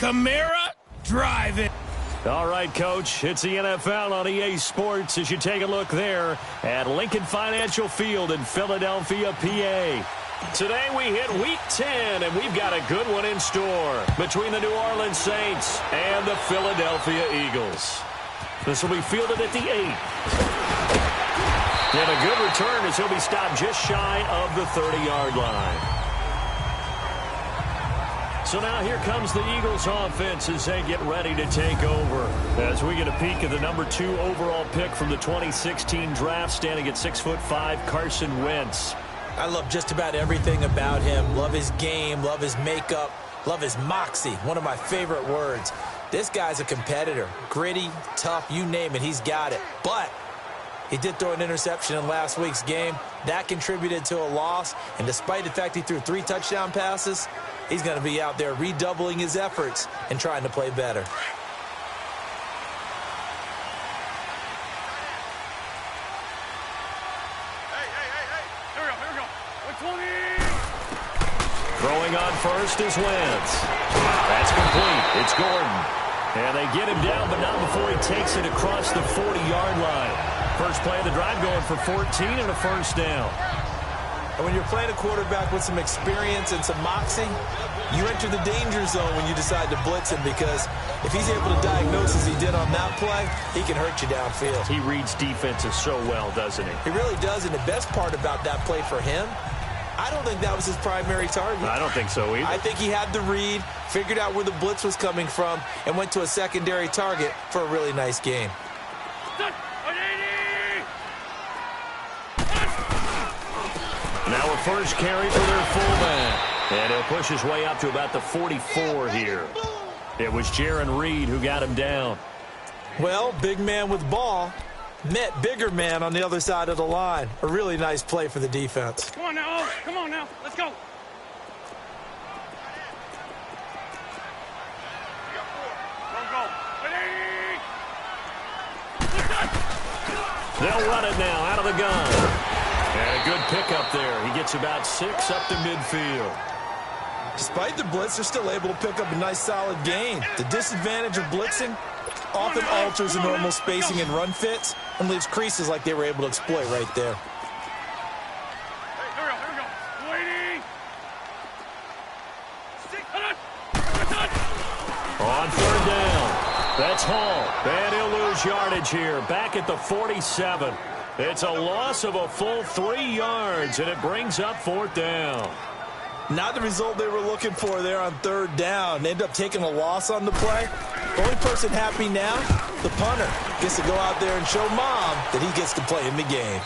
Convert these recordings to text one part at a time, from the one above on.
Kamara, drive it. All right, Coach, it's the NFL on EA Sports as you take a look there at Lincoln Financial Field in Philadelphia, PA. Today we hit Week 10, and we've got a good one in store between the New Orleans Saints and the Philadelphia Eagles. This will be fielded at the 8. And a good return as he'll be stopped just shy of the 30-yard line. So now here comes the Eagles offense as they get ready to take over. As we get a peek at the number 2 overall pick from the 2016 draft, standing at 6'5", Carson Wentz. I love just about everything about him. Love his game, love his makeup, love his moxie. One of my favorite words. This guy's a competitor. Gritty, tough, you name it, he's got it. But he did throw an interception in last week's game. That contributed to a loss. And despite the fact he threw 3 touchdown passes, he's going to be out there redoubling his efforts and trying to play better. Here we go. 120. Throwing on first is Wentz. That's complete. It's Gordon. And they get him down, but not before he takes it across the 40-yard line. First play of the drive going for 14 and a first down. And when you're playing a quarterback with some experience and some moxie, you enter the danger zone when you decide to blitz him, because if he's able to diagnose as he did on that play, he can hurt you downfield. He reads defenses so well, doesn't he? He really does, and the best part about that play for him, I don't think that was his primary target. I don't think so either. I think he had the read, figured out where the blitz was coming from, and went to a secondary target for a really nice game. Now a first carry for their fullback. And he'll push his way up to about the 44 here. It was Jaron Reed who got him down. Well, big man with ball met bigger man on the other side of the line. A really nice play for the defense. Come on now. Let's go. They'll run it now out of the gun. And a good pickup there. He gets about 6 up to midfield. Despite the blitz, they're still able to pick up a nice solid gain. The disadvantage of blitzing often alters the normal spacing and run fits and leaves creases like they were able to exploit right there. Here we go. Waiting. On third down. That's Hall. And he'll lose yardage here. Back at the 47. It's a loss of a full 3 yards, and it brings up 4th down. Not the result they were looking for there on 3rd down. They end up taking a loss on the play. The only person happy now, the punter, gets to go out there and show mom that he gets to play in the game.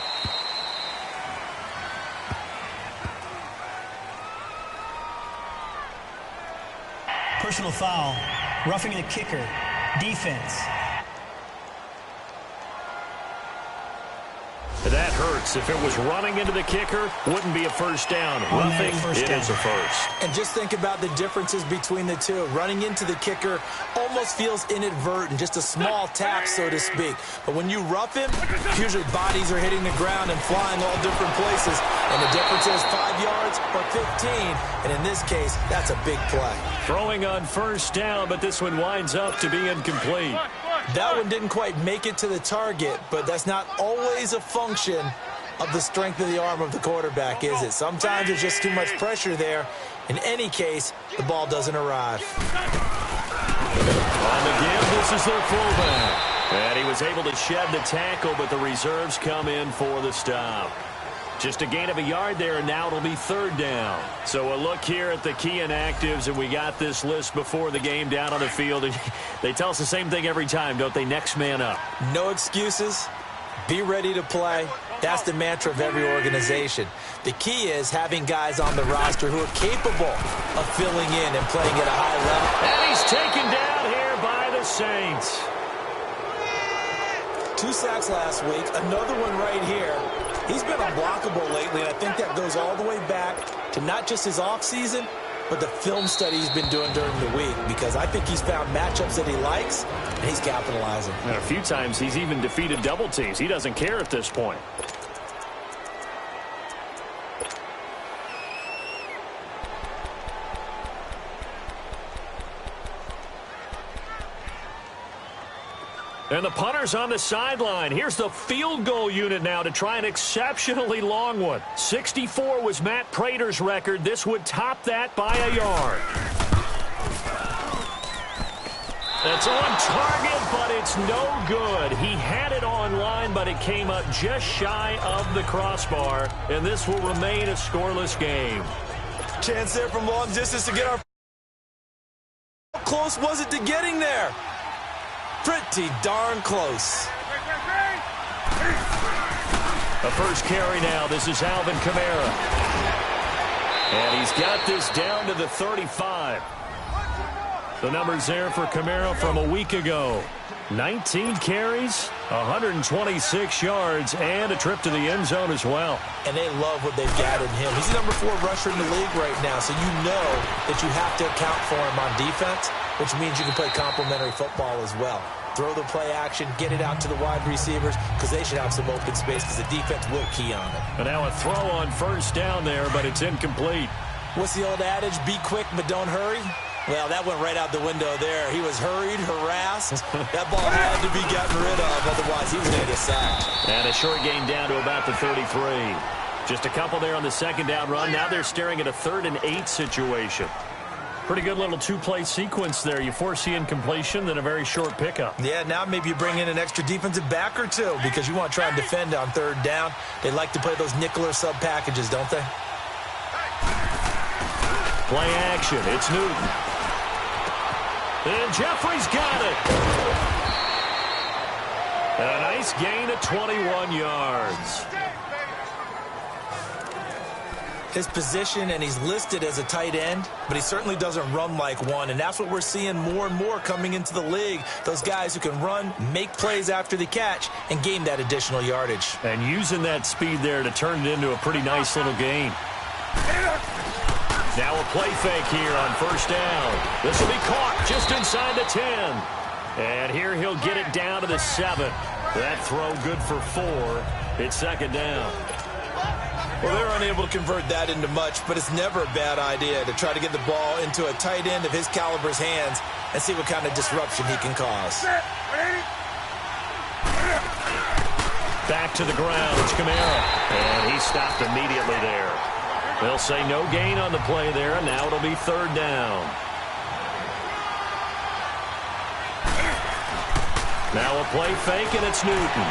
Personal foul, roughing the kicker, defense. That hurts. If it was running into the kicker, wouldn't be a first down. Roughing, it is a first. And just think about the differences between the two. Running into the kicker almost feels inadvertent, just a small tap, so to speak. But when you rough him, usually bodies are hitting the ground and flying all different places. And the difference is 5 yards or 15. And in this case, that's a big play. Throwing on first down, but this one winds up to be incomplete. That one didn't quite make it to the target, but that's not always a function of the strength of the arm of the quarterback, is it? Sometimes there's just too much pressure there. In any case, the ball doesn't arrive. On the give, this is their fullback. And he was able to shed the tackle, but the reserves come in for the stop. Just a gain of a yard there, and now it'll be 3rd down. So a look here at the key inactives, and we got this list before the game down on the field. They tell us the same thing every time, don't they? Next man up. No excuses. Be ready to play. That's the mantra of every organization. The key is having guys on the roster who are capable of filling in and playing at a high level. And he's taken down here by the Saints. 2 sacks last week, another one right here. He's been unblockable lately, and I think that goes all the way back to not just his offseason, but the film study he's been doing during the week, because I think he's found matchups that he likes, and he's capitalizing. And a few times he's even defeated double teams. He doesn't care at this point. And the punter's on the sideline. Here's the field goal unit now to try an exceptionally long one. 64 was Matt Prater's record. This would top that by a yard. It's on target, but it's no good. He had it on line, but it came up just shy of the crossbar, and this will remain a scoreless game. Chance there from long distance to get our... How close was it to getting there? Pretty darn close. The first carry now. This is Alvin Kamara. And he's got this down to the 35. The numbers there for Kamara from a week ago. 19 carries, 126 yards, and a trip to the end zone as well. And they love what they've got in him. He's the number 4 rusher in the league right now, so you know that you have to account for him on defense, which means you can play complementary football as well. Throw the play action, get it out to the wide receivers, because they should have some open space because the defense will key on it. And now a throw on first down there, but it's incomplete. What's the old adage? Be quick, but don't hurry. Well, that went right out the window there. He was hurried, harassed. That ball had to be gotten rid of, otherwise he was going to get sacked. And a short gain down to about the 33. Just a couple there on the second down run. Now they're staring at a 3rd and 8 situation. Pretty good little 2-play sequence there. You force the incompletion, then a very short pickup. Yeah, now maybe you bring in an extra defensive back or two because you want to try and defend on 3rd down. They like to play those nickel or sub packages, don't they? Play action. It's Newton. And Jeffrey's got it. And a nice gain of 21 yards. His position, and he's listed as a tight end, but he certainly doesn't run like one, and that's what we're seeing more and more coming into the league. Those guys who can run, make plays after the catch, and gain that additional yardage. And using that speed there to turn it into a pretty nice little gain. Now a play fake here on first down. This will be caught just inside the 10. And here he'll get it down to the 7. That throw good for 4. It's second down. Well, they're unable to convert that into much, but it's never a bad idea to try to get the ball into a tight end of his caliber's hands and see what kind of disruption he can cause. Back to the ground, it's Kamara. And he stopped immediately there. They'll say no gain on the play there, and now it'll be 3rd down. Now a play fake, and it's Newton.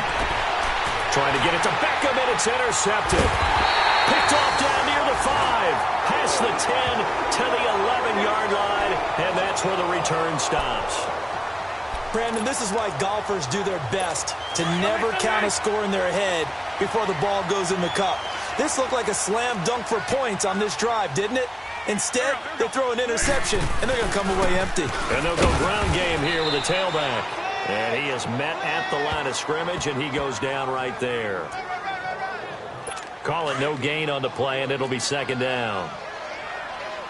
Trying to get it to Beckham, and it's intercepted. Picked off down near the 5. Past the 10 to the 11-yard line, and that's where the return stops. Brandon, this is why golfers do their best to never count a score in their head before the ball goes in the cup. This looked like a slam dunk for points on this drive, didn't it? Instead, they throw an interception, and they're going to come away empty. And they'll go ground game here with a tailback. And he is met at the line of scrimmage, and he goes down right there. Call it no gain on the play, and it'll be second down.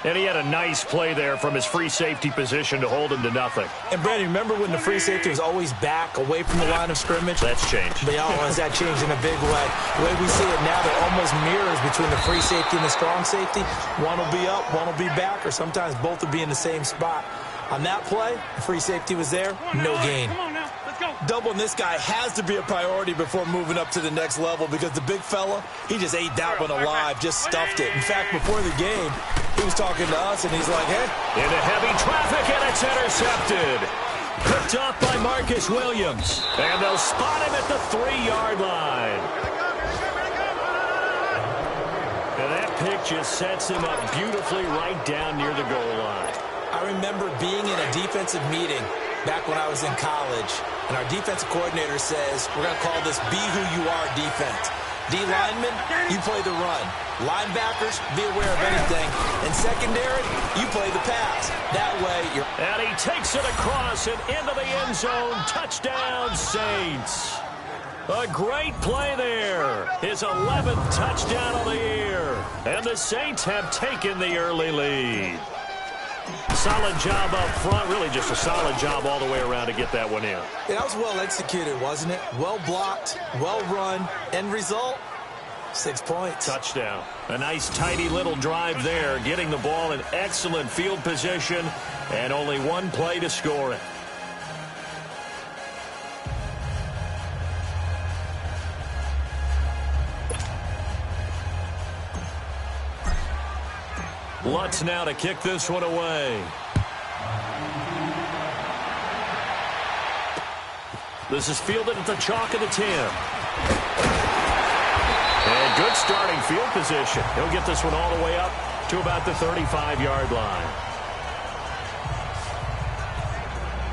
And he had a nice play there from his free safety position to hold him to nothing. And, Brandon, remember when the free safety was always back, away from the line of scrimmage? That's changed. But has that changed in a big way? The way we see it now, they're almost mirrors between the free safety and the strong safety. One will be up, one will be back, or sometimes both will be in the same spot. On that play, the free safety was there, no gain. Come on now, let's go. Doubling this guy has to be a priority before moving up to the next level because the big fella, he just ate that one alive, just stuffed it. In fact, before the game, he was talking to us, and he's like, hey. Into heavy traffic, and it's intercepted. Picked off by Marcus Williams. And they'll spot him at the 3-yard line. And that pick just sets him up beautifully right down near the goal line. I remember being in a defensive meeting back when I was in college, and our defensive coordinator says, we're going to call this Be Who You Are defense. D linemen, you play the run. Linebackers, be aware of anything. And secondary, you play the pass. That way, you're... And he takes it across and into the end zone. Touchdown, Saints. A great play there. His 11th touchdown of the year. And the Saints have taken the early lead. Solid job up front. Really just a solid job all the way around to get that one in. Yeah, that was well executed, wasn't it? Well blocked, well run. End result, 6 points. Touchdown. A nice, tidy little drive there, getting the ball in excellent field position, and only one play to score it. Lutz now to kick this one away. This is fielded at the chalk of the 10. And good starting field position. He'll get this one all the way up to about the 35-yard line.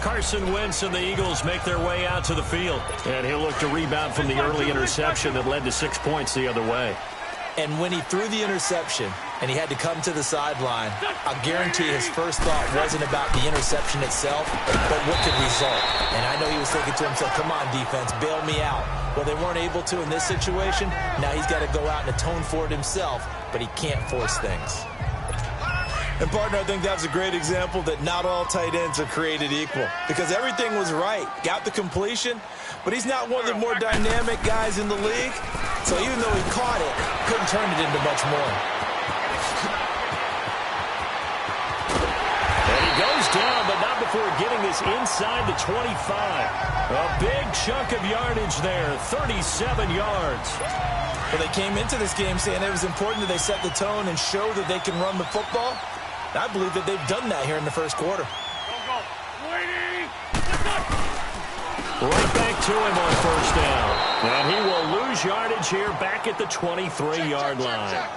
Carson Wentz and the Eagles make their way out to the field. And he'll look to rebound from the early interception that led to 6 points the other way. And when he threw the interception and he had to come to the sideline, I guarantee his first thought wasn't about the interception itself, but what could result. And I know he was thinking to himself, come on, defense, bail me out. Well, they weren't able to in this situation. Now he's got to go out and atone for it himself, but he can't force things. And, partner, I think that was a great example that not all tight ends are created equal, because everything was right. Got the completion, but he's not one of the more dynamic guys in the league. So even though he caught it, couldn't turn it into much more. And he goes down, but not before getting this inside the 25. A big chunk of yardage there, 37 yards. Well, they came into this game saying it was important that they set the tone and show that they can run the football. I believe that they've done that here in the first quarter. Go. Waiting. Right back to him on first down. And he will lose yardage here back at the 23-yard line.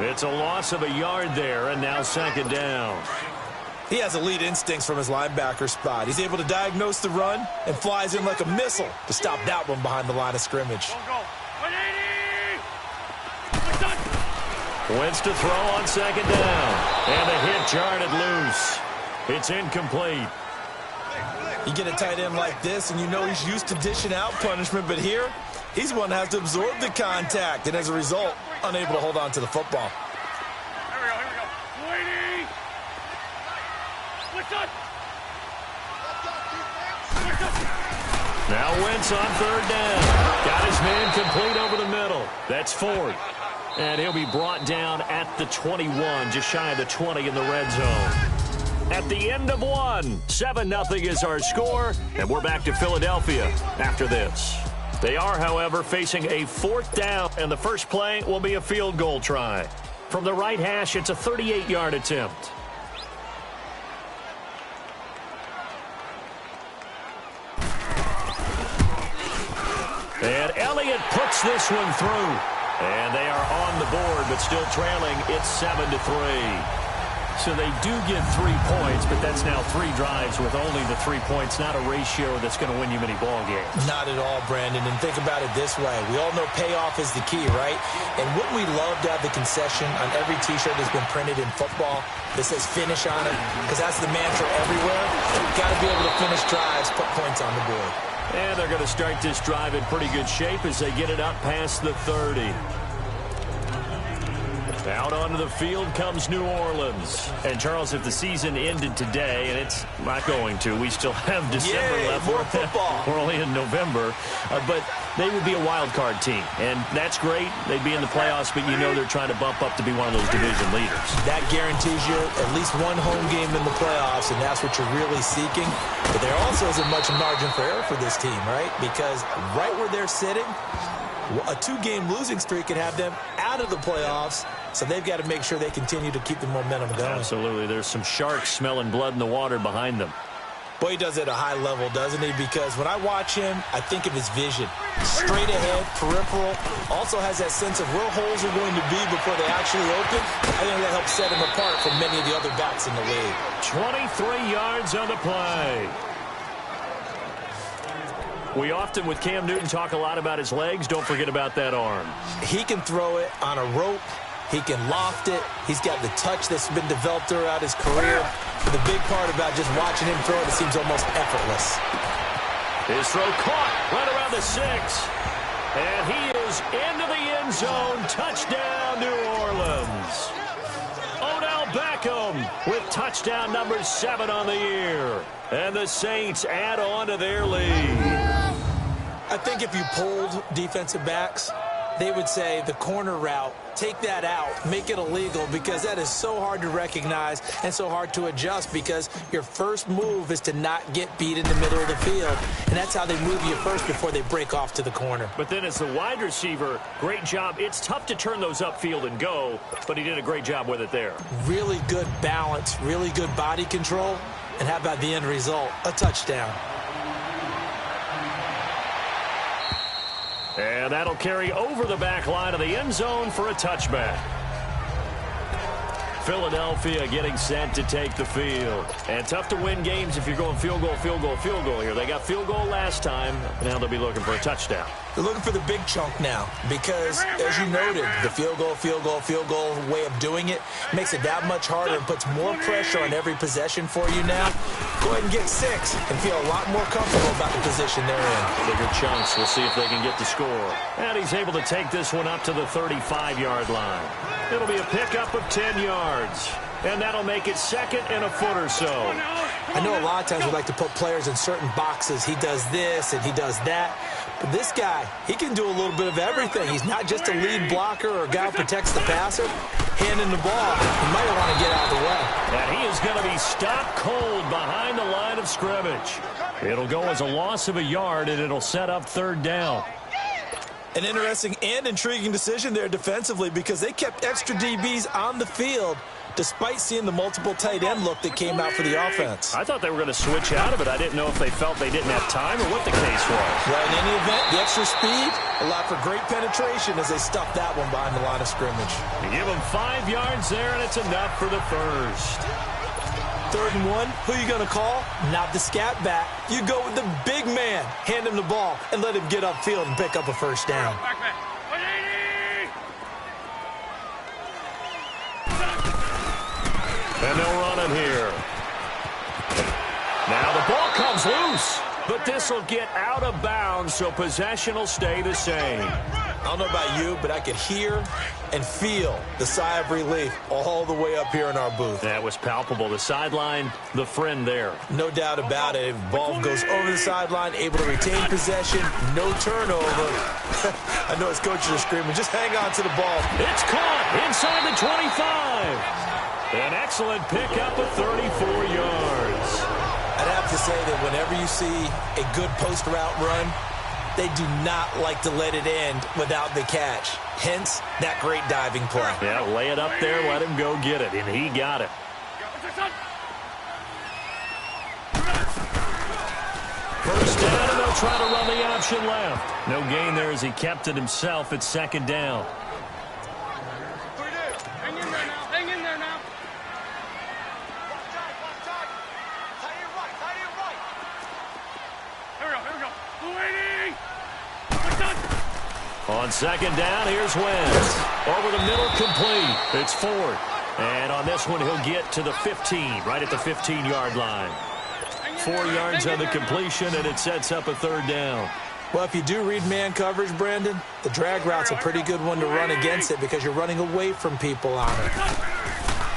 It's a loss of a yard there, and now second down. He has elite instincts from his linebacker spot. He's able to diagnose the run and flies in like a missile to stop that one behind the line of scrimmage. Go. 180. Wentz to throw on second down. And the hit jarred loose. It's incomplete. You get a tight end like this, and you know he's used to dishing out punishment, but here, he's one that has to absorb the contact, and as a result, unable to hold on to the football. Here we go. Waiting. Listen. Now Wentz on third down. Got his man complete over the middle. That's Ford. And he'll be brought down at the 21, just shy of the 20 in the red zone. At the end of one, 7-0 is our score, and we're back to Philadelphia after this. They are, however, facing a fourth down, and the first play will be a field goal try. From the right hash, it's a 38-yard attempt. And Elliott puts this one through. And they are on the board, but still trailing. It's 7-3. So they do get 3 points, but that's now 3 drives with only the 3 points, not a ratio that's going to win you many ball games. Not at all, Brandon. And think about it this way. We all know payoff is the key, right? And wouldn't we love to have the concession on every T-shirt that's been printed in football that says finish on it? Because that's the mantra everywhere. You've got to be able to finish drives, put points on the board. And they're going to start this drive in pretty good shape as they get it up past the 30. Out onto the field comes New Orleans. And, Charles, if the season ended today, and it's not going to, we still have December left. More football. We're only in November. But they would be a wild card team. And that's great. They'd be in the playoffs, but you know they're trying to bump up to be one of those division leaders. That guarantees you at least one home game in the playoffs, and that's what you're really seeking. But there also isn't much margin for error for this team, right? Because right where they're sitting, a 2-game losing streak could have them out of the playoffs. So they've got to make sure they continue to keep the momentum going. Absolutely. There's some sharks smelling blood in the water behind them. Boy, he does it at a high level, doesn't he? Because when I watch him, I think of his vision. Straight ahead, peripheral. Also has that sense of where holes are going to be before they actually open. I think that helps set him apart from many of the other backs in the league. 23 yards on the play. We often, with Cam Newton, talk a lot about his legs. Don't forget about that arm. He can throw it on a rope. He can loft it. He's got the touch that's been developed throughout his career. The big part about just watching him throw it, it seems almost effortless. His throw caught right around the 6. And he is into the end zone. Touchdown, New Orleans. Odell Beckham with touchdown number 7 on the year. And the Saints add on to their lead. I think if you polled defensive backs, they would say the corner route, take that out, make it illegal, because that is so hard to recognize and so hard to adjust, because your first move is to not get beat in the middle of the field, and that's how they move you first before they break off to the corner. But then as the wide receiver, great job. It's tough to turn those upfield and go, but he did a great job with it there. Really good balance, really good body control, and how about the end result? A touchdown. And that'll carry over the back line of the end zone for a touchback. Philadelphia getting set to take the field. And tough to win games if you're going field goal, field goal, field goal here. They got field goal last time. Now they'll be looking for a touchdown. They're looking for the big chunk now because, as you noted, the field goal, field goal, field goal way of doing it makes it that much harder and puts more pressure on every possession for you now. Go ahead and get 6 and feel a lot more comfortable about the position they're in. Bigger chunks. We'll see if they can get the score. And he's able to take this one up to the 35-yard line. It'll be a pickup of 10 yards. And that'll make it 2nd and a foot or so. I know a lot of times we like to put players in certain boxes. He does this and he does that. But this guy, he can do a little bit of everything. He's not just a lead blocker or a guy who protects the passer. Handing the ball, he might want to get out of the way. And he is going to be stopped cold behind the line of scrimmage. It'll go as a loss of a yard, and it'll set up 3rd down. An interesting and intriguing decision there defensively because they kept extra DBs on the field despite seeing the multiple tight end look that came out for the offense. I thought they were going to switch out of it. I didn't know if they felt they didn't have time or what the case was. Well, in any event, the extra speed allowed for great penetration as they stuffed that one behind the line of scrimmage. You give them 5 yards there, and it's enough for the first. 3rd and 1, who you going to call? Not the scat back. You go with the big man. Hand him the ball and let him get upfield and pick up a first down. And they'll run it here. Now the ball comes loose, but this will get out of bounds, so possession will stay the same. I don't know about you, but I could hear and feel the sigh of relief all the way up here in our booth. That was palpable. The sideline, the friend there. No doubt about it. Ball goes over the sideline, able to retain possession, no turnover. I know his coaches are screaming, just hang on to the ball. It's caught inside the 25. An excellent pickup of 34 yards. I'd have to say that whenever you see a good post route run, they do not like to let it end without the catch. Hence, that great diving play. Yeah, lay it up there, let him go get it, and he got it. First down, and they'll try to run the option left. No gain there as he kept it himself. It's 2nd down. On 2nd down, here's Wentz. Over the middle, complete. It's 4th. And on this one, he'll get to the 15, right at the 15-yard line. 4 yards on the completion, and it sets up a 3rd down. Well, if you do read man coverage, Brandon, the drag route's a pretty good one to run against it because you're running away from people on it.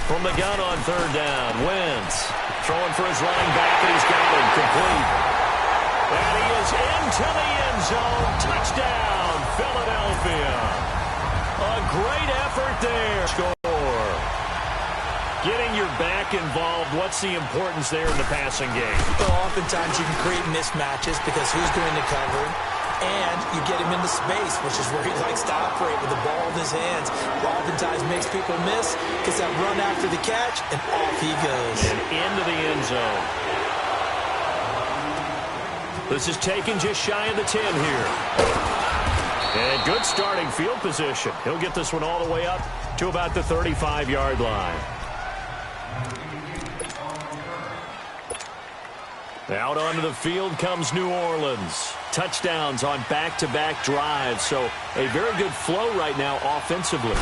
From the gun on 3rd down, Wentz throwing for his running back, and he's got him complete. And he is into the end zone. Touchdown, Philadelphia. A great effort there. Score. Getting your back involved, what's the importance there in the passing game? Well, oftentimes you can create mismatches because who's going to cover him? And you get him into space, which is where he likes to operate with the ball in his hands. Oftentimes makes people miss, gets that run after the catch, and off he goes. And into the end zone. This is taken just shy of the 10 here. And good starting field position. He'll get this one all the way up to about the 35-yard line. Out onto the field comes New Orleans. Touchdowns on back-to-back drives. So a very good flow right now offensively.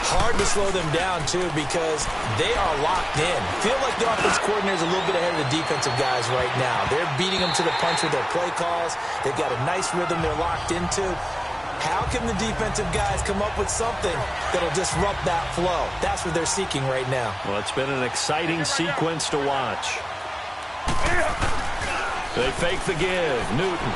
Hard to slow them down, too, because they are locked in. Feel like the offense coordinator is a little bit ahead of the defensive guys right now. They're beating them to the punch with their play calls. They've got a nice rhythm they're locked into. How can the defensive guys come up with something that'll disrupt that flow? That's what they're seeking right now. Well, it's been an exciting sequence to watch. They fake the give. Newton.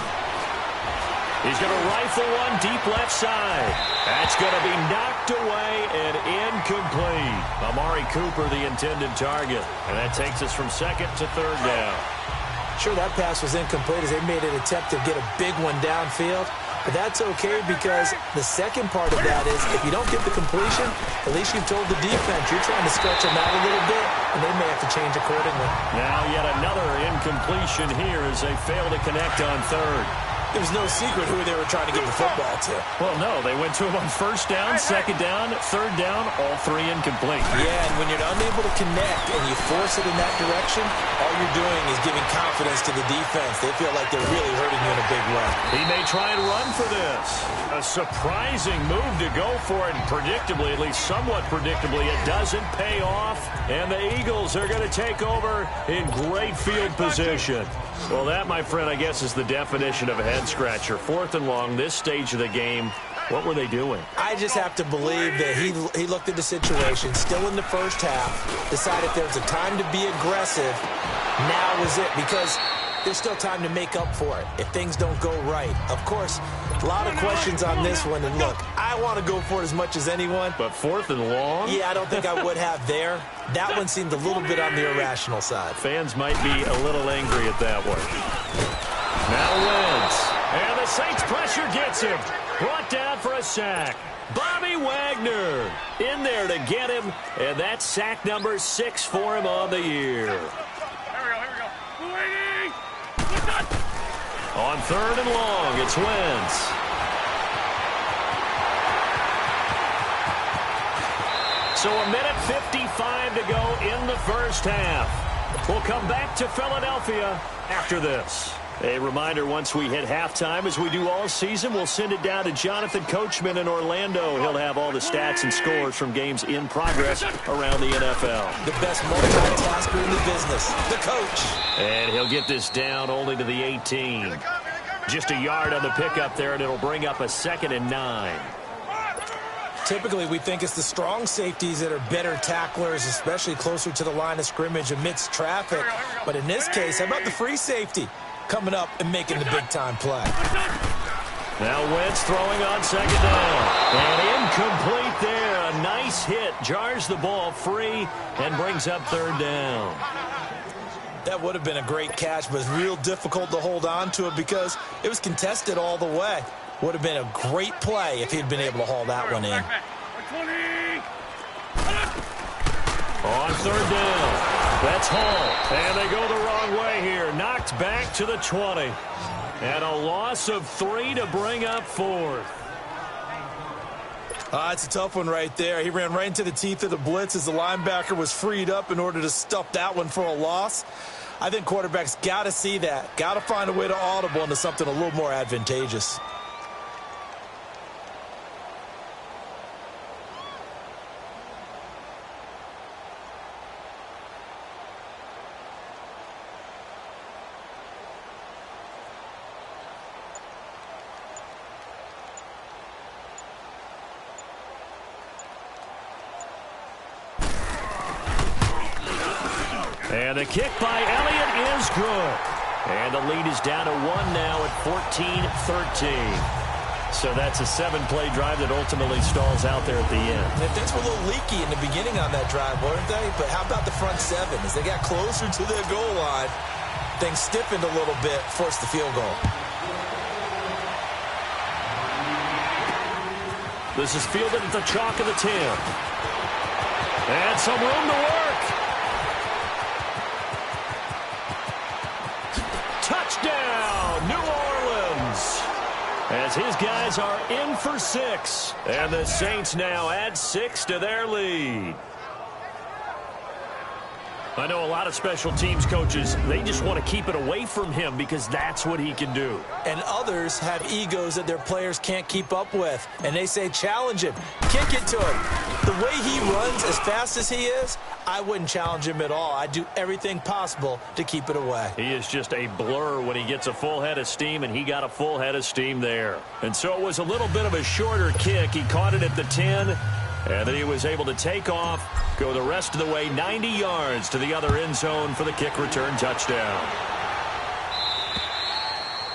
He's going to rifle one deep left side. That's going to be knocked away and incomplete. Amari Cooper, the intended target. And that takes us from second to third down. Sure, that pass was incomplete as they made an attempt to get a big one downfield. But that's okay because the second part of that is if you don't get the completion, at least you've told the defense you're trying to stretch them out a little bit, and they may have to change accordingly. Now yet another incompletion here as they fail to connect on third. There was no secret who they were trying to get the football to. Well, no, they went to him on first down, second down, third down, all three incomplete. Yeah, and when you're unable to connect and you force it in that direction, all you're doing is giving confidence to the defense. They feel like they're really hurting you in a big way. He may try and run for this. A surprising move to go for it, and predictably, at least somewhat predictably, it doesn't pay off, and the Eagles are going to take over in great field position. Well, that, my friend, I guess is the definition of a head-scratcher. Fourth and long, this stage of the game, what were they doing? I just have to believe that he looked at the situation, still in the first half, decided there's a time to be aggressive. Now is it, because there's still time to make up for it if things don't go right. Of course, a lot of questions on this one, and look, I want to go for it as much as anyone. But fourth and long? Yeah, I don't think I would have there. That one seemed a little bit on the irrational side. Fans might be a little angry at that one. Now Wentz. And the Saints pressure gets him. Brought down for a sack. Bobby Wagner in there to get him. And that's sack number 6 for him on the year. Here we go. Waiting! On third and long, it's Wentz. So a minute 55 to go in the first half. We'll come back to Philadelphia after this. A reminder, once we hit halftime, as we do all season, we'll send it down to Jonathan Coachman in Orlando. He'll have all the stats and scores from games in progress around the NFL. The best multitasker in the business, the coach. And he'll get this down only to the 18. Just a yard on the pickup there, and it'll bring up a 2nd and 9. Typically, we think it's the strong safeties that are better tacklers, especially closer to the line of scrimmage amidst traffic. But in this case, how about the free safety coming up and making the big-time play? Now Wentz throwing on second down. And incomplete there. A nice hit. Jars the ball free and brings up third down. That would have been a great catch, but it's real difficult to hold on to it because it was contested all the way. Would have been a great play if he'd been able to haul that one in. On third down, that's Hall. And they go the wrong way here. Knocked back to the 20. And a loss of 3 to bring up 4th. It's a tough one right there. He ran right into the teeth of the blitz as the linebacker was freed up in order to stuff that one for a loss. I think quarterbacks got to see that. Got to find a way to audible into something a little more advantageous. And the kick by Elliott is good. And the lead is down to 1 now at 14-13. So that's a 7-play drive that ultimately stalls out there at the end. And things were a little leaky in the beginning on that drive, weren't they? But how about the front 7? As they got closer to their goal line, things stiffened a little bit, forced the field goal. This is fielded at the chalk of the 10. And some room to work. Touchdown, New Orleans. As his guys are in for 6. And the Saints now add 6 to their lead. I know a lot of special teams coaches, they just want to keep it away from him because that's what he can do. And others have egos that their players can't keep up with. And they say, challenge him, kick it to him. The way he runs as fast as he is, I wouldn't challenge him at all. I'd do everything possible to keep it away. He is just a blur when he gets a full head of steam, and he got a full head of steam there. And so it was a little bit of a shorter kick. He caught it at the 10, and then he was able to take off, go the rest of the way 90 yards to the other end zone for the kick return touchdown.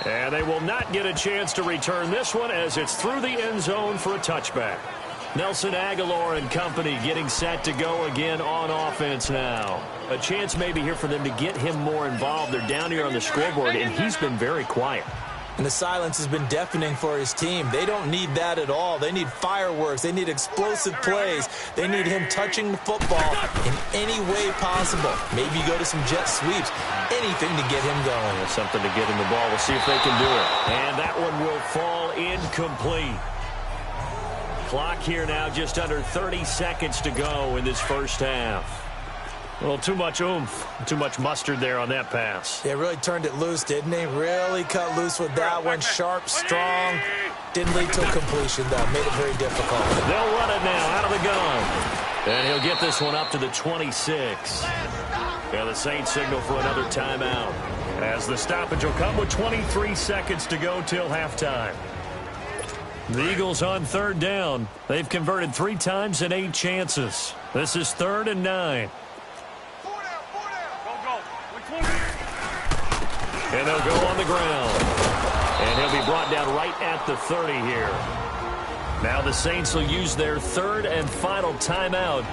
And they will not get a chance to return this one as it's through the end zone for a touchback. Nelson Aguilar and company getting set to go again on offense now. A chance maybe here for them to get him more involved. They're down here on the scoreboard, and he's been very quiet. And the silence has been deafening for his team. They don't need that at all. They need fireworks. They need explosive plays. They need him touching the football in any way possible. Maybe go to some jet sweeps. Anything to get him going. That's something to get him the ball. We'll see if they can do it. And that one will fall incomplete. Clock here now, just under 30 seconds to go in this first half. Well, too much oomph, too much mustard there on that pass. They really turned it loose, didn't they? Really cut loose with that one. Sharp, strong. Didn't lead to a completion, though. Made it very difficult. They'll run it now out of the gun. And he'll get this one up to the 26. And the Saints signal for another timeout, as the stoppage will come with 23 seconds to go till halftime. The Eagles on third down. They've converted 3 times in 8 chances. This is 3rd and 9. And they'll go on the ground. And he'll be brought down right at the 30 here. Now the Saints will use their 3rd and final timeout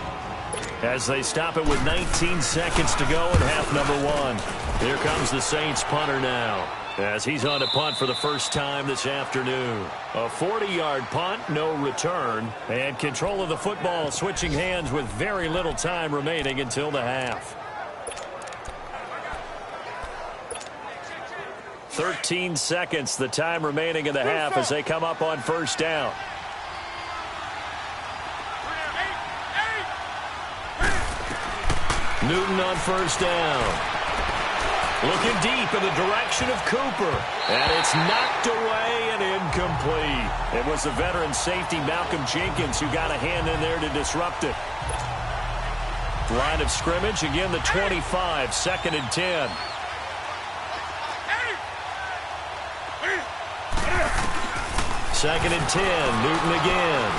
as they stop it with 19 seconds to go in half number 1. Here comes the Saints punter now, as he's on to punt for the first time this afternoon. A 40-yard punt, no return, and control of the football switching hands with very little time remaining until the half. 13 seconds, the time remaining in the half as they come up on first down. Newton on first down. Looking deep in the direction of Cooper. And it's knocked away and incomplete. It was the veteran safety Malcolm Jenkins who got a hand in there to disrupt it. Line of scrimmage, again the 25, 2nd and 10. Second and 10, Newton again.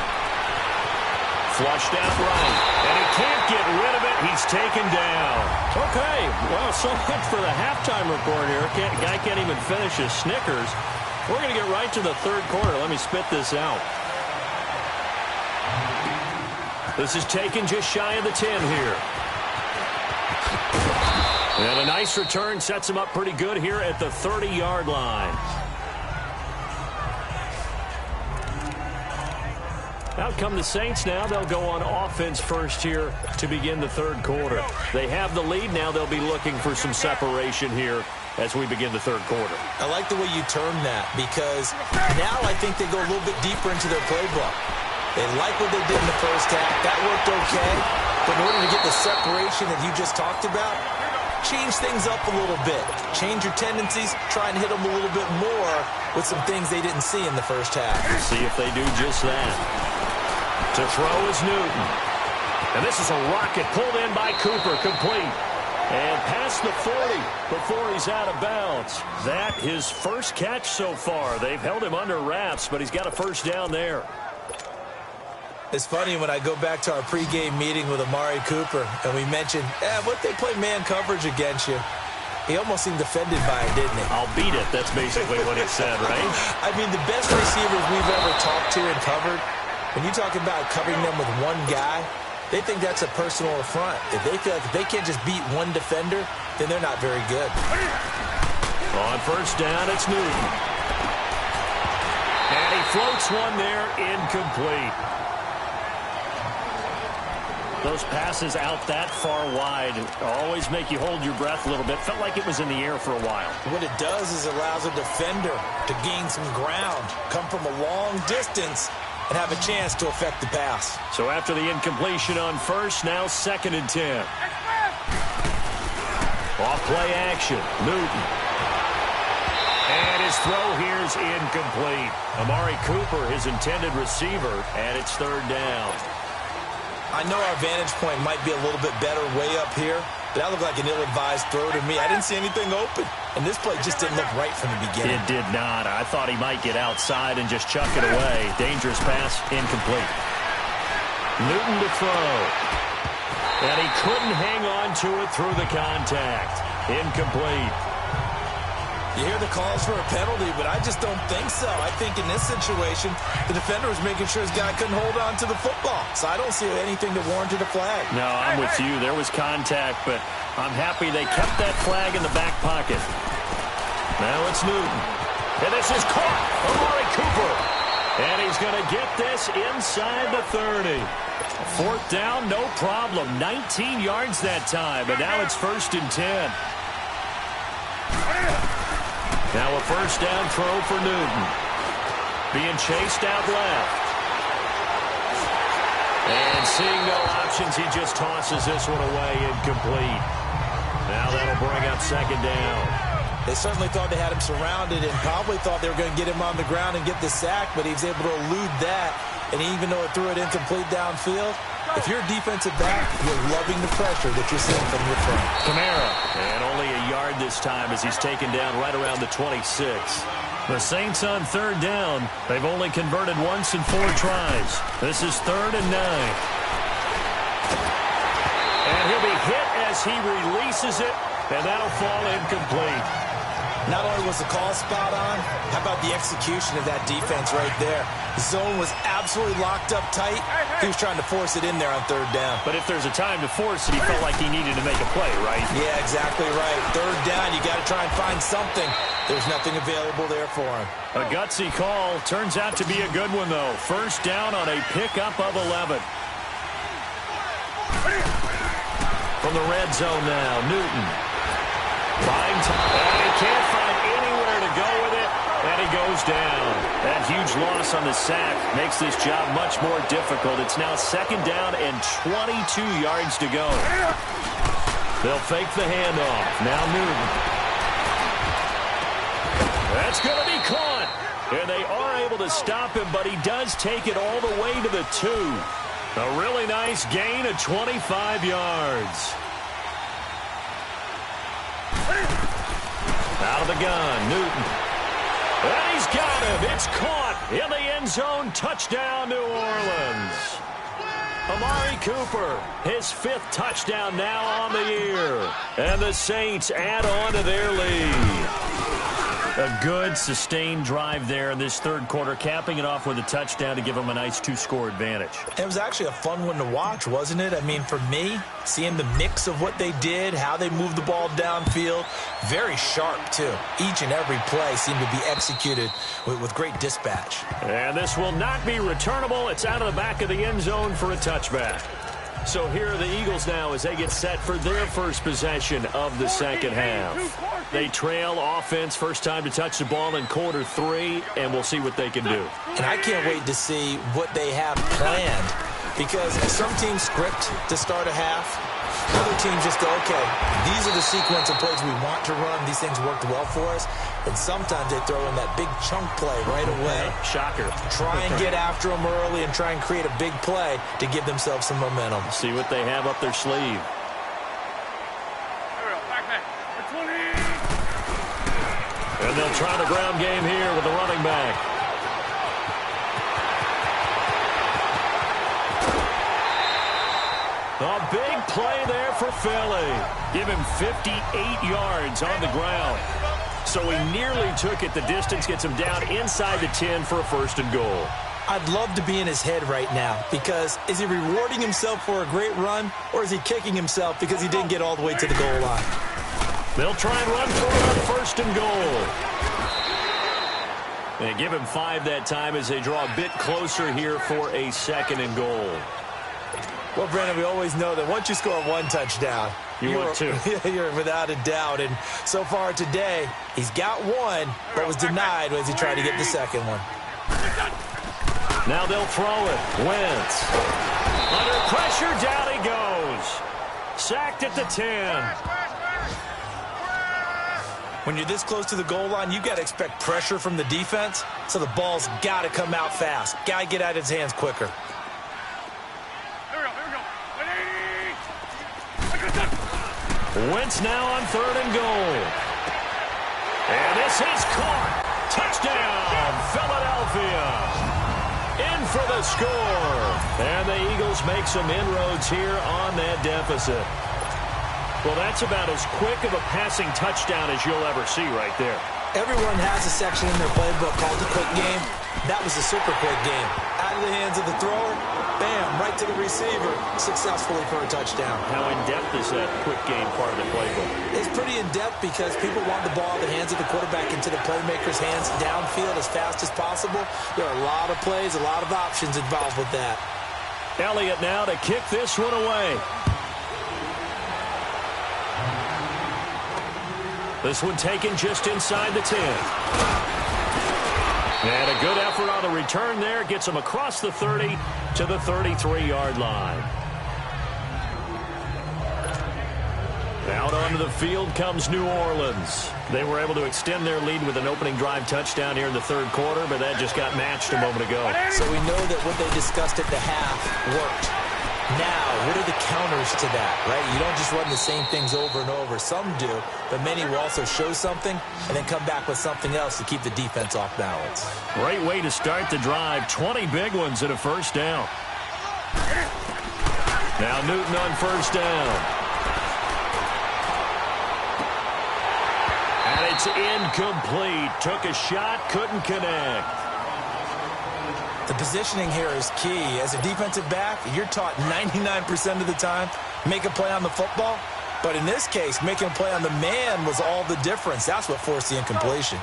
Flushed out right, and he can't get rid of it. He's taken down. Okay, well, so much for the halftime report here. Guy can't even finish his Snickers. We're going to get right to the 3rd quarter. Let me spit this out. This is taken just shy of the 10 here. And a nice return sets him up pretty good here at the 30-yard line. Out come the Saints now. They'll go on offense first here to begin the 3rd quarter. They have the lead now. They'll be looking for some separation here as we begin the 3rd quarter. I like the way you term that, because now I think they go a little bit deeper into their playbook. They like what they did in the first half. That worked okay. But in order to get the separation that you just talked about, change things up a little bit. Change your tendencies. Try and hit them a little bit more with some things they didn't see in the first half. See if they do just that. To throw is Newton. And this is a rocket pulled in by Cooper, complete. And past the 40 before he's out of bounds. That his first catch so far. They've held him under wraps, but he's got a first down there. It's funny when I go back to our pregame meeting with Amari Cooper, and we mentioned, what they play man coverage against you. He almost seemed offended by it, didn't he? I'll beat it. That's basically what he said, right? I mean, the best receivers we've ever talked to and covered, when you talk about covering them with one guy, they think that's a personal affront. If they feel like if they can't just beat one defender, then they're not very good. On first down, it's Newton. And he floats one there, incomplete. Those passes out that far wide always make you hold your breath a little bit. Felt like it was in the air for a while. What it does is it allows a defender to gain some ground, come from a long distance, and have a chance to affect the pass. So after the incompletion on first, now 2nd and 10. Off play action, Newton. And his throw here is incomplete. Amari Cooper, his intended receiver, and it's 3rd down. I know our vantage point might be a little bit better way up here, but that looked like an ill-advised throw to me. I didn't see anything open, and this play just didn't look right from the beginning. It did not. I thought he might get outside and just chuck it away. Dangerous pass, incomplete. Newton to throw. And he couldn't hang on to it through the contact. Incomplete. You hear the calls for a penalty, but I just don't think so. I think in this situation, the defender was making sure his guy couldn't hold on to the football. So I don't see anything that warranted a flag. No, I'm with you. There was contact, but I'm happy they kept that flag in the back pocket. Now it's Newton. And this is caught. Amari Cooper. And he's going to get this inside the 30. Fourth down, no problem. 19 yards that time, but now it's 1st and 10. Now a first down throw for Newton. Being chased out left. And seeing no options, he just tosses this one away, incomplete. Now that'll bring up 2nd down. They certainly thought they had him surrounded and probably thought they were going to get him on the ground and get the sack, but he was able to elude that. And even though it threw it incomplete downfield, if you're a defensive back, you're loving the pressure that you're seeing from your front. Kamara, and only a yard this time as he's taken down right around the 26. The Saints on 3rd down. They've only converted once in 4 tries. This is 3rd and 9. And he'll be hit as he releases it, and that'll fall incomplete. Not only was the call spot on, how about the execution of that defense right there? The zone was absolutely locked up tight. He was trying to force it in there on 3rd down. But if there's a time to force it, he felt like he needed to make a play, right? Yeah, exactly right. 3rd down, you got to try and find something. There's nothing available there for him. A gutsy call. Turns out to be a good one, though. First down on a pickup of 11. From the red zone now, Newton. Buying time, and he can't find anywhere to go with it, and he goes down. That huge loss on the sack makes this job much more difficult. It's now 2nd down and 22 yards to go. They'll fake the handoff. Now Newton. That's going to be caught. And they are able to stop him, but he does take it all the way to the 2. A really nice gain of 25 yards. Out of the gun, Newton. And he's got him. It's caught in the end zone. Touchdown, New Orleans. Amari Cooper, his 5th touchdown now on the year. And the Saints add on to their lead. A good, sustained drive there in this 3rd quarter, capping it off with a touchdown to give them a nice 2-score advantage. It was actually a fun one to watch, wasn't it? I mean, for me, seeing the mix of what they did, how they moved the ball downfield, very sharp, too. Each and every play seemed to be executed with great dispatch. And this will not be returnable. It's out of the back of the end zone for a touchback. So here are the Eagles now as they get set for their first possession of the 2nd half. They trail offense, first time to touch the ball in quarter 3, and we'll see what they can do. And I can't wait to see what they have planned, because some teams script to start a half. Other teams just go, okay, these are the sequence of plays we want to run. These things worked well for us. And sometimes they throw in that big chunk play right away. Shocker. Try and get after them early and try and create a big play to give themselves some momentum. See what they have up their sleeve. And they'll try the ground game here with the running back. A big play there for Philly. Give him 58 yards on the ground. So he nearly took it the distance, gets him down inside the 10 for a 1st and goal. I'd love to be in his head right now, because is he rewarding himself for a great run, or is he kicking himself because he didn't get all the way to the goal line? They'll try and run for it on 1st and goal. They give him 5 that time as they draw a bit closer here for a 2nd and goal. Well, Brandon, we always know that once you score 1 touchdown, you're without a doubt. And so far today, he's got 1, but was denied as he tried to get the 2nd one. Now they'll throw it. Wentz. Under pressure, down he goes. Sacked at the 10. When you're this close to the goal line, you got to expect pressure from the defense, so the ball's got to come out fast. Got to get out of his hands quicker. Wentz now on 3rd and goal. And this is caught. Touchdown, Philadelphia. In for the score. And the Eagles make some inroads here on that deficit. Well, that's about as quick of a passing touchdown as you'll ever see right there. Everyone has a section in their playbook called the quick game. That was a super quick game. Out of the hands of the thrower, bam, right to the receiver, successfully for a touchdown. How in-depth is that quick game part of the playbook? It's pretty in-depth because people want the ball in the hands of the quarterback into the playmaker's hands downfield as fast as possible. There are a lot of plays, a lot of options involved with that. Elliott now to kick this one away. This one taken just inside the 10. And a good effort on the return there. Gets him across the 30 to the 33-yard line. Out onto the field comes New Orleans. They were able to extend their lead with an opening drive touchdown here in the third quarter, but that just got matched a moment ago. So we know that what they discussed at the half worked. Now, what are the counters to that, right? You don't just run the same things over and over. Some do, but many will also show something and then come back with something else to keep the defense off balance. Great way to start the drive. 20 big ones and a first down. Now Newton on first down. And it's incomplete. Took a shot, couldn't connect. The positioning here is key. As a defensive back, you're taught 99% of the time, make a play on the football. But in this case, making a play on the man was all the difference. That's what forced the incompletion.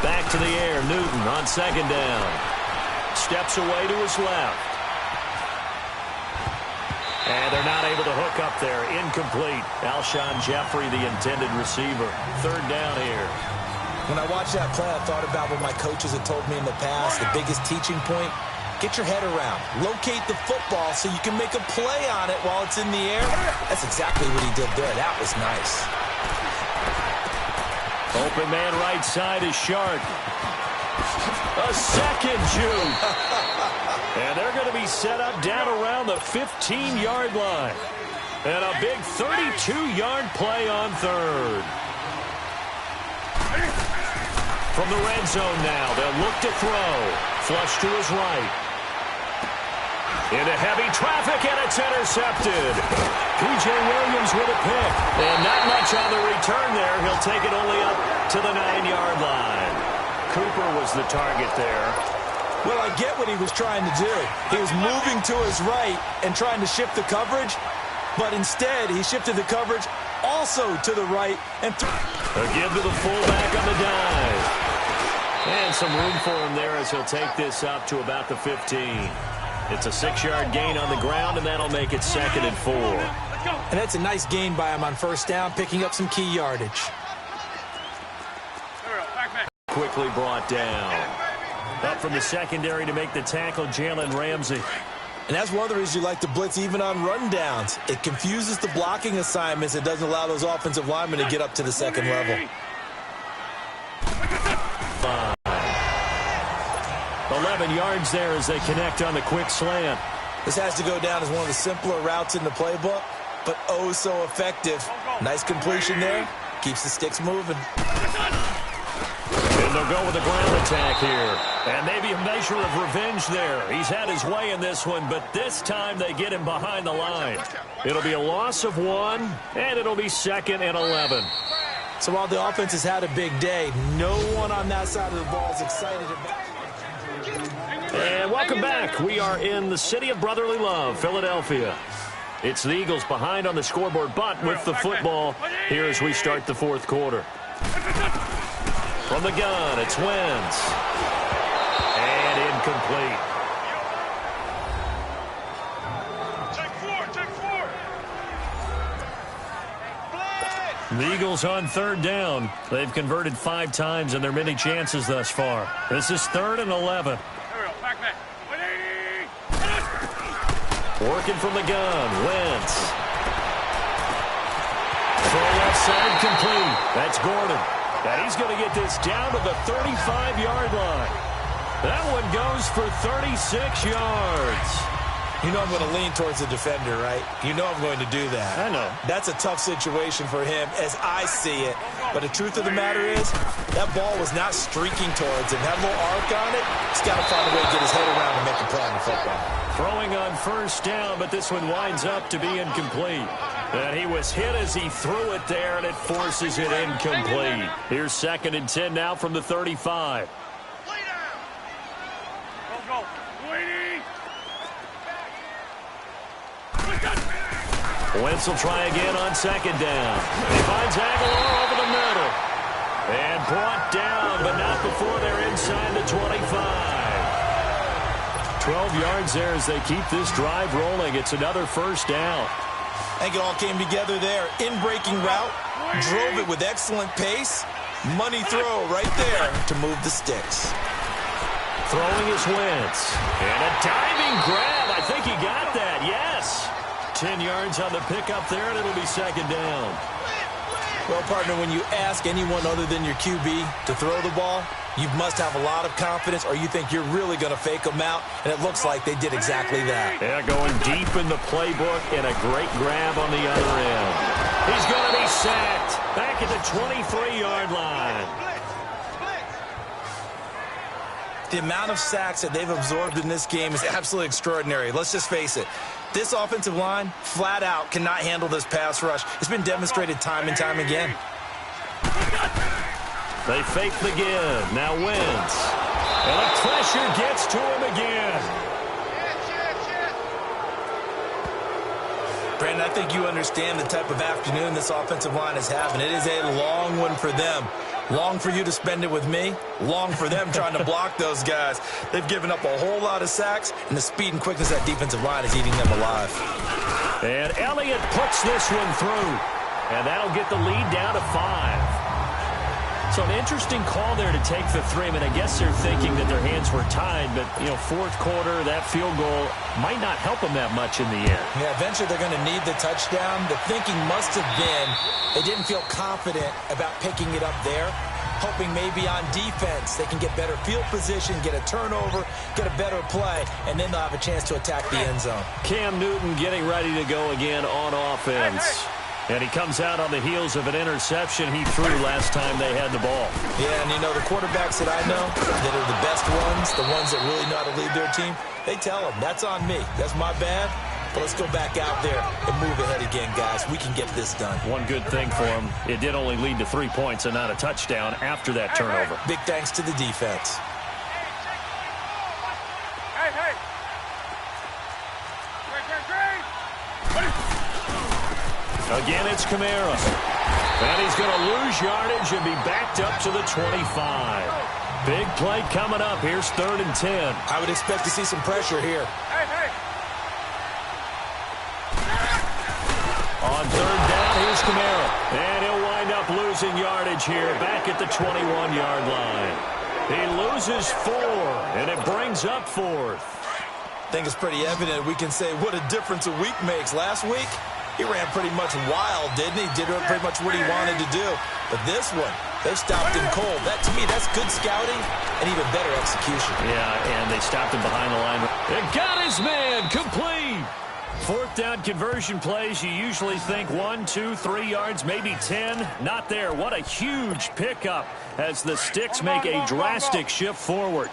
Back to the air, Newton on second down. Steps away to his left. And they're not able to hook up there. Incomplete. Alshon Jeffrey, the intended receiver. Third down here. When I watched that play, I thought about what my coaches had told me in the past. The biggest teaching point, get your head around. Locate the football so you can make a play on it while it's in the air. That's exactly what he did there. That was nice. Open man right side is Shark. A second juke. And they're going to be set up down around the 15-yard line. And a big 32-yard play on third. From the red zone now, they'll look to throw. Flush to his right. Into heavy traffic, and it's intercepted. P.J. Williams with a pick. And not much on the return there. He'll take it only up to the 9-yard line. Cooper was the target there. Well, I get what he was trying to do. He was moving to his right and trying to shift the coverage, but instead he shifted the coverage also to the right and a give to the fullback on the dive. And some room for him there as he'll take this up to about the 15. It's a 6-yard gain on the ground, and that'll make it 2nd and 4. And that's a nice gain by him on first down, picking up some key yardage. Quickly brought down. Up from the secondary to make the tackle, Jalen Ramsey. And that's one of the reasons you like to blitz even on rundowns. It confuses the blocking assignments. It doesn't allow those offensive linemen to get up to the second level. 11 yards there as they connect on the quick slant. This has to go down as one of the simpler routes in the playbook, but oh so effective. Nice completion there. Keeps the sticks moving. And they'll go with a ground attack here. And maybe a measure of revenge there. He's had his way in this one, but this time they get him behind the line. It'll be a loss of 1, and it'll be 2nd and 11. So while the offense has had a big day, no one on that side of the ball is excited about it. And welcome back. We are in the city of brotherly love, Philadelphia. It's the Eagles behind on the scoreboard, but with the football here as we start the fourth quarter. From the gun, it's Wentz. And incomplete. Take four. The Eagles on third down. They've converted 5 times in their many chances thus far. This is 3rd and 11. Back. Working from the gun, Wentz. Throw left side complete. That's Gordon. And he's going to get this down to the 35-yard line. That one goes for 36 yards. You know I'm going to lean towards the defender, right? You know I'm going to do that. I know. That's a tough situation for him as I see it. But the truth of the matter is, that ball was not streaking towards him. Had a little arc on it. He's got to find a way to get his head around and make a play on the football. Throwing on first down, but this one winds up to be incomplete. And he was hit as he threw it there, and it forces it incomplete. Here's 2nd and 10 now from the 35. Go. Waiting. Wentz will try again on 2nd down. He finds Aguilar over the middle. And brought down, but not before they're inside the 25. 12 yards there as they keep this drive rolling. It's another 1st down. I think it all came together there. In-breaking route, drove it with excellent pace. Money throw right there to move the sticks. Throwing is Wentz. And a diving grab. I think he got that, yes. 10 yards on the pickup there, and it'll be 2nd down. Well, partner, when you ask anyone other than your QB to throw the ball, you must have a lot of confidence, or you think you're really going to fake them out, and it looks like they did exactly that. Yeah, going deep in the playbook, and a great grab on the other end. He's going to be sacked back at the 23-yard line. The amount of sacks that they've absorbed in this game is absolutely extraordinary. Let's just face it. This offensive line, flat out, cannot handle this pass rush. It's been demonstrated time and time again. They fake the give. Now Wentz. And the pressure gets to him again. Brandon, I think you understand the type of afternoon this offensive line is having. It is a long one for them. Long for you to spend it with me. Long for them trying to block those guys. They've given up a whole lot of sacks, and the speed and quickness of that defensive line is eating them alive. And Elliott puts this one through. And that'll get the lead down to 5. So an interesting call there to take the 3. I mean, I guess they're thinking that their hands were tied, but, you know, 4th quarter, that field goal might not help them that much in the end. Yeah, eventually they're going to need the touchdown. The thinking must have been they didn't feel confident about picking it up there, hoping maybe on defense they can get better field position, get a turnover, get a better play, and then they'll have a chance to attack the end zone. Cam Newton getting ready to go again on offense. And he comes out on the heels of an interception he threw last time they had the ball. Yeah, and you know, the quarterbacks that I know that are the best ones, the ones that really know how to lead their team, they tell them, that's on me. That's my bad. But let's go back out there and move ahead again, guys. We can get this done. One good thing for him, it did only lead to 3 points and not a touchdown after that turnover. Big thanks to the defense. Again, it's Kamara. And he's going to lose yardage and be backed up to the 25. Big play coming up. Here's 3rd and 10. I would expect to see some pressure here. On 3rd down, here's Kamara. And he'll wind up losing yardage here back at the 21-yard line. He loses 4, and it brings up 4th. I think it's pretty evident we can say what a difference a week makes. Last week, he ran pretty much wild, didn't he? Did pretty much what he wanted to do. But this one, they stopped him cold. That, to me, that's good scouting and even better execution. Yeah, and they stopped him behind the line. It got his man complete. 4th down conversion plays, you usually think 1, 2, 3 yards, maybe 10. Not there. What a huge pickup as the Sticks make a drastic shift forward.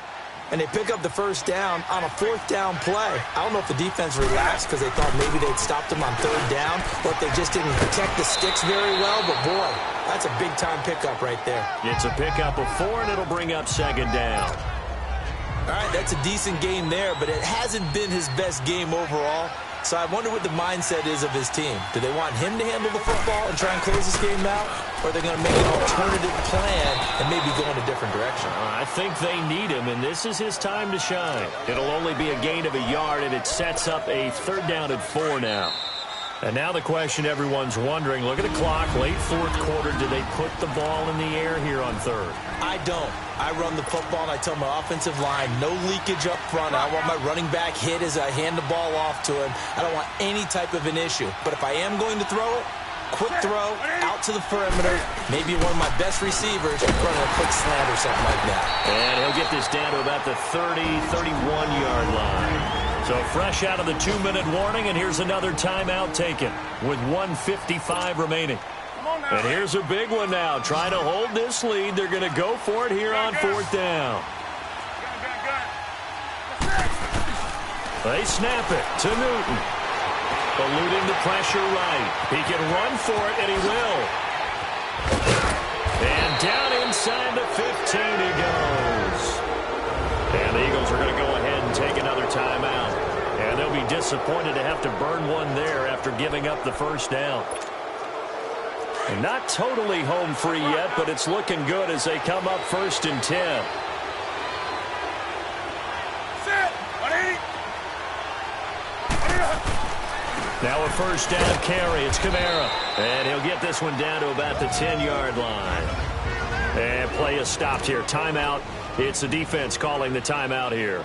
And they pick up the 1st down on a 4th down play. I don't know if the defense relaxed because they thought maybe they'd stopped them on 3rd down, or if they just didn't protect the Sticks very well. But, boy, that's a big-time pickup right there. It's a pickup of 4, and it'll bring up 2nd down. All right, that's a decent game there, but it hasn't been his best game overall. So I wonder what the mindset is of his team. Do they want him to handle the football and try and close this game out? Or are they going to make an alternative plan and maybe go in a different direction? I think they need him, and this is his time to shine. It'll only be a gain of a yard, and it sets up a 3rd down at 4 now. And now the question everyone's wondering, look at the clock, late 4th quarter, do they put the ball in the air here on 3rd? I don't. I run the football, and I tell my offensive line, no leakage up front. I want my running back hit as I hand the ball off to him. I don't want any type of an issue. But if I am going to throw it, quick throw, out to the perimeter, maybe one of my best receivers running a quick slant or something like that. And he'll get this down to about the 30, 31-yard line. So fresh out of the 2-minute warning, and here's another timeout taken with 1:55 remaining. And here's a big one now. Trying to hold this lead. They're going to go for it here on 4th down. They snap it to Newton. Eluding the pressure right. He can run for it, and he will. And down inside the 15 he goes. And the Eagles are going to go ahead and take another timeout. And they'll be disappointed to have to burn one there after giving up the first down. And not totally home free yet, but it's looking good as they come up 1st and 10. Now a first down carry. It's Kamara. And he'll get this one down to about the 10-yard line. And play is stopped here. Timeout. It's the defense calling the timeout here,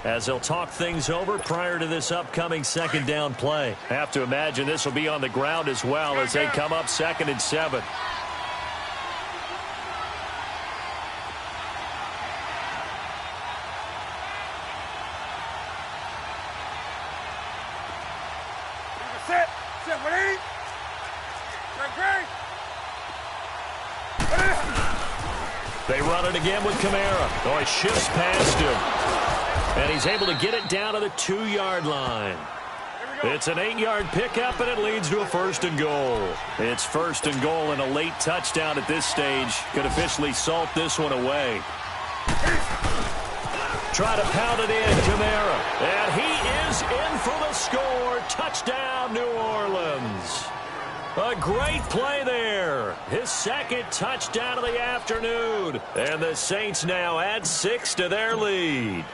as they'll talk things over prior to this upcoming second down play. Have to imagine this will be on the ground as well as they come up 2nd and 7. They run it again with Kamara. Oh, he shifts past him. And he's able to get it down to the 2-yard line. It's an 8-yard pickup, and it leads to a 1st and goal. It's 1st and goal, and a late touchdown at this stage could officially salt this one away. Try to pound it in, Kamara. And he is in for the score. Touchdown, New Orleans. A great play there. His 2nd touchdown of the afternoon. And the Saints now add 6 to their lead.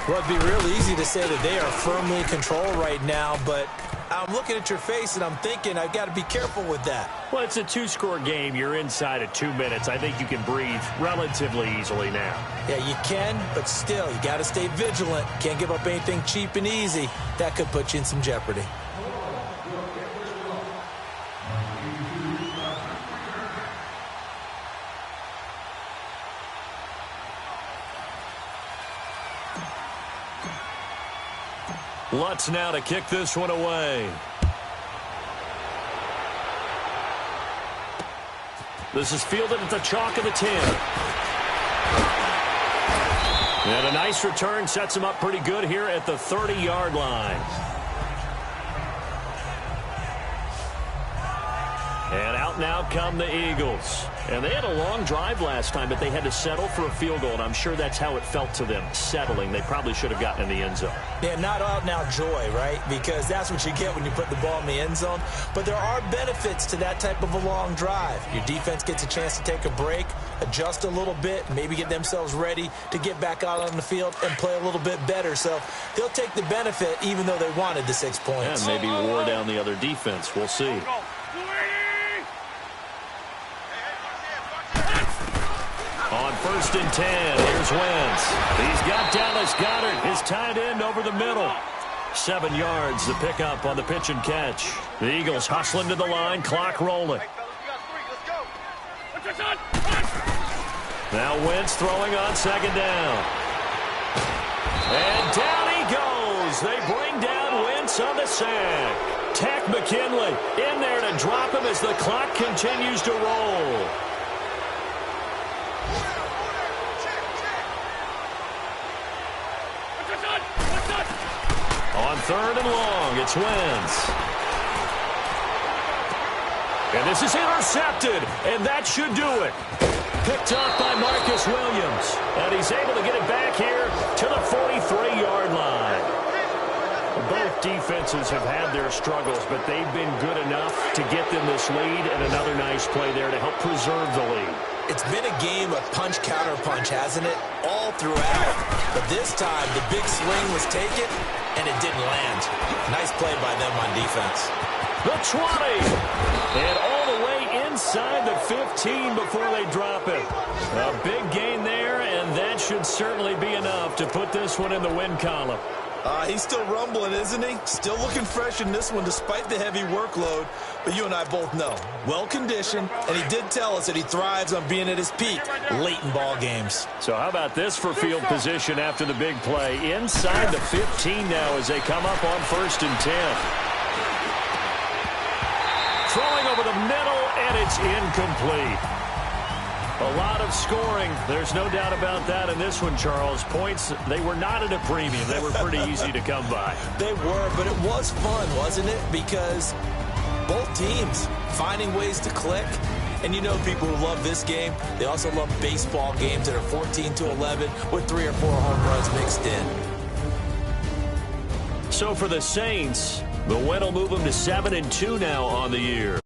Well, it'd be real easy to say that they are firmly in control right now, but I'm looking at your face and I'm thinking I've got to be careful with that. Well, it's a 2-score game. You're inside of 2 minutes. I think you can breathe relatively easily now. Yeah, you can, but still, you got to stay vigilant. Can't give up anything cheap and easy. That could put you in some jeopardy. Lutz now to kick this one away. This is fielded at the chalk of the 10. And a nice return sets him up pretty good here at the 30-yard line. And out now come the Eagles. And they had a long drive last time, but they had to settle for a field goal, and I'm sure that's how it felt to them, settling. They probably should have gotten in the end zone. Yeah, not out-and-out joy, right? Because that's what you get when you put the ball in the end zone. But there are benefits to that type of a long drive. Your defense gets a chance to take a break, adjust a little bit, maybe get themselves ready to get back out on the field and play a little bit better. So they'll take the benefit even though they wanted the 6 points. And maybe wore down the other defense. We'll see. On 1st and 10, here's Wentz. He's got Dallas Goedert, his tight end, over the middle. 7 yards, the pickup on the pitch and catch. The Eagles hustling to the line, clock rolling. Now Wentz throwing on 2nd down. And down he goes. They bring down Wentz on the sack. Tack McKinley in there to drop him as the clock continues to roll. On 3rd and long, it's Wentz. And this is intercepted, and that should do it. Picked up by Marcus Williams. And he's able to get it back here to the 43-yard line. Both defenses have had their struggles, but they've been good enough to get them this lead, and another nice play there to help preserve the lead. It's been a game of punch-counter-punch, hasn't it? All throughout. But this time, the big swing was taken, and it didn't land. Nice play by them on defense. The 20. And all the way inside the 15 before they drop it. A big gain there, and that should certainly be enough to put this one in the win column. He's still rumbling, isn't he? Still looking fresh in this one despite the heavy workload. But you and I both know, well-conditioned, and he did tell us that he thrives on being at his peak late in ball games. So how about this for field position after the big play? Inside the 15 now as they come up on 1st and 10. Throwing over the middle, and it's incomplete. A lot of scoring. There's no doubt about that in this one, Charles. Points, they were not at a premium. They were pretty easy to come by. They were, but it was fun, wasn't it? Because both teams finding ways to click. And you know people who love this game, they also love baseball games that are 14-11 with 3 or 4 home runs mixed in. So for the Saints, the win will move them to 7-2 now on the year.